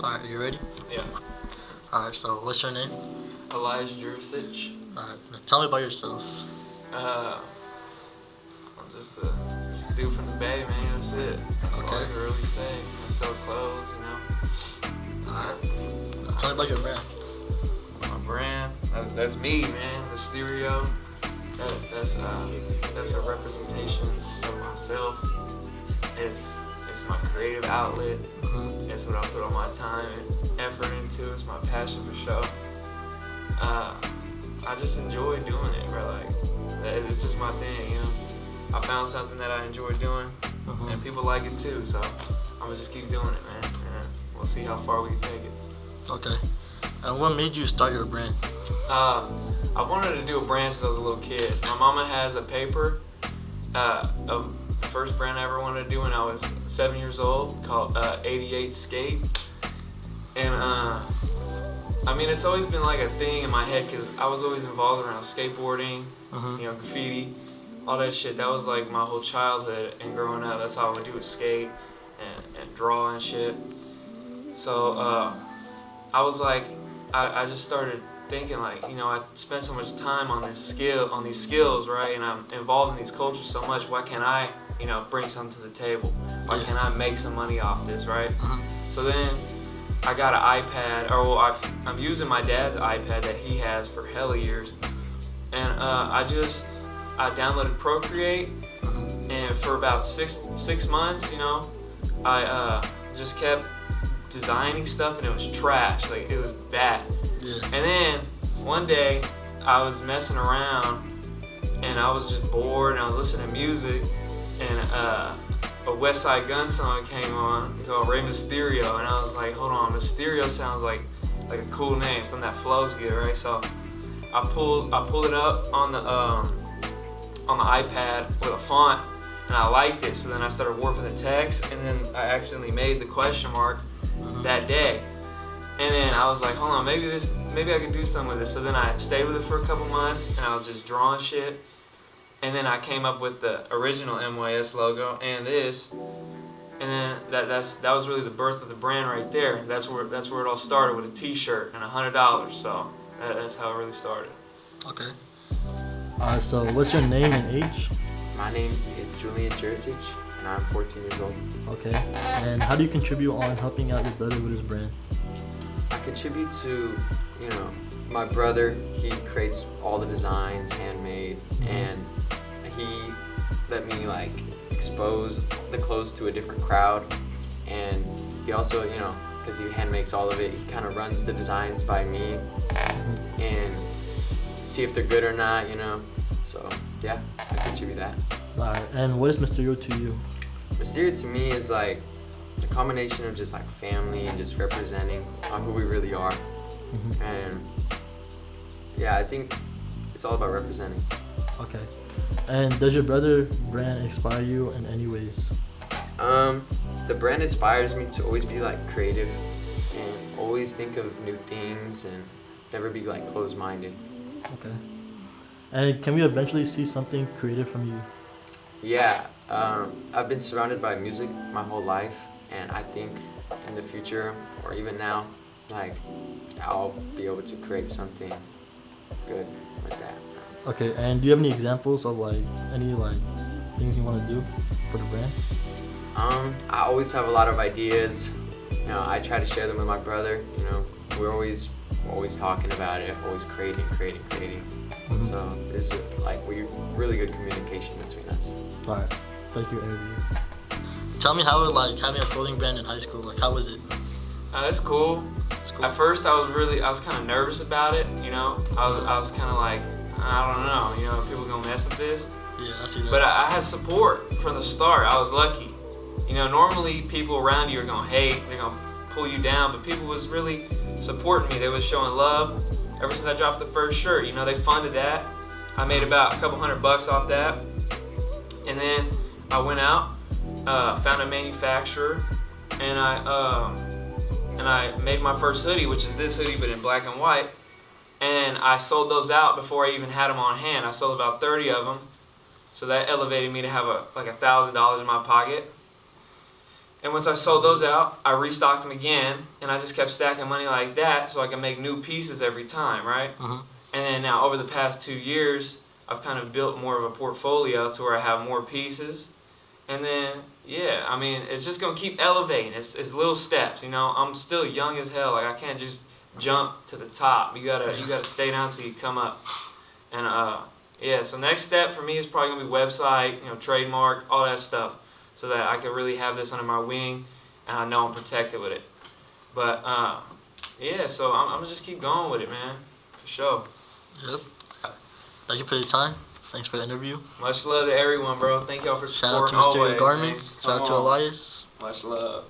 Alright, you ready? Yeah. Alright, so what's your name? Elijah Jurisic. Alright, tell me about yourself. I'm just a dude from the Bay, man. That's it. That's all I can really say. I sell clothes, you know. Alright. Tell me about your brand. My brand. That's me, man. The stereo. That's a representation of myself. It's my creative outlet. Mm-hmm. It's what I put all my time and effort into. It's my passion for show. I just enjoy doing it, bro. Like, it's just my thing, you know. I found something that I enjoy doing, and people like it too. So I'm gonna just keep doing it, man. And we'll see how far we can take it. Okay. And what made you start your brand? I wanted to do a brand since I was a little kid. My mama has a paper of the first brand I ever wanted to do when I was 7 years old called 88 Skate. And I mean, it's always been like a thing in my head because I was always involved around skateboarding, you know, graffiti, all that shit. That was like my whole childhood and growing up. That's all I would do was skate and draw and shit. So I was like, I just started thinking like, you know, I spent so much time on these skills, right? And I'm involved in these cultures so much. Why can't I, you know, bring something to the table? Why can't I make some money off this, right? So then I got an iPad, or well, I'm using my dad's iPad that he has for hella years, and I downloaded Procreate, and for about six months, you know, I just kept designing stuff, and it was trash, like it was bad. Yeah. And then one day I was messing around, and I was just bored, and I was listening to music, and a West Side Gun song came on called Rey Mysterio, and I was like, hold on, Mysterio sounds like a cool name, something that flows good, right? So I pulled it up on the iPad with a font, and I liked it. So then I started warping the text, and then I accidentally made the question mark that day. And then I was like, hold on, maybe I could do something with this. So then I stayed with it for a couple months, and I was just drawing shit. And then I came up with the original MYS logo and this, and then that was really the birth of the brand right there. That's where it all started, with a T-shirt and $100. So that's how it really started. Okay. Alright, so what's your name and age? My name is Julian Jurisic, and I'm 14 years old. Okay. And how do you contribute on helping out your brother with his brand? I contribute to, you know, my brother. He creates all the designs, handmade, and he let me like expose the clothes to a different crowd. And he also, you know, because he hand makes all of it, he kind of runs the designs by me and see if they're good or not, you know. So yeah, I contribute that. Alright. And what is Mysterio to you? Mysterio to me is like a combination of just like family and just representing who we really are. And yeah, I think it's all about representing. Okay. And does your brother brand inspire you in any ways? The brand inspires me to always be like creative and always think of new things and never be like closed-minded. Okay. And can we eventually see something creative from you? Yeah, I've been surrounded by music my whole life, and I think in the future or even now, like I'll be able to create something good with that. Okay, and do you have any examples of like any like things you want to do for the brand? I always have a lot of ideas. You know, I try to share them with my brother. You know, we're always talking about it, always creating. So this is like really good communication between us. Alright, thank you, interview. Tell me how it like having a clothing brand in high school. Like, how was it? It's cool. It's cool. At first, I was kind of nervous about it. You know, I was kind of like, I don't know. You know, are people gonna mess with this? Yeah, I see that. But I had support from the start. I was lucky. You know, normally people around you are gonna hate. They're gonna pull you down. But people was really supporting me. They was showing love. Ever since I dropped the first shirt, you know, they funded that. I made about a couple $100 off that. And then I went out, found a manufacturer, and I made my first hoodie, which is this hoodie but in black and white. And I sold those out before I even had them on hand. I sold about 30 of them. So that elevated me to have like $1,000 in my pocket. And once I sold those out, I restocked them again, and I just kept stacking money like that so I can make new pieces every time, right? Mhm. And then now over the past 2 years, I've kind of built more of a portfolio to where I have more pieces. And then, yeah, I mean, it's just going to keep elevating. It's little steps, you know. I'm still young as hell. Like, I can't just jump to the top. You gotta stay down till you come up. And, yeah, so next step for me is probably going to be website, you know, trademark, all that stuff, so that I can really have this under my wing and I know I'm protected with it. But, yeah, so I'm going to just keep going with it, man, for sure. Yep. Thank you for your time. Thanks for the interview. Much love to everyone, bro. Thank y'all for Shout out supporting to always. Mysterious Garments. Man. Shout out to Come on. Elias. Much love.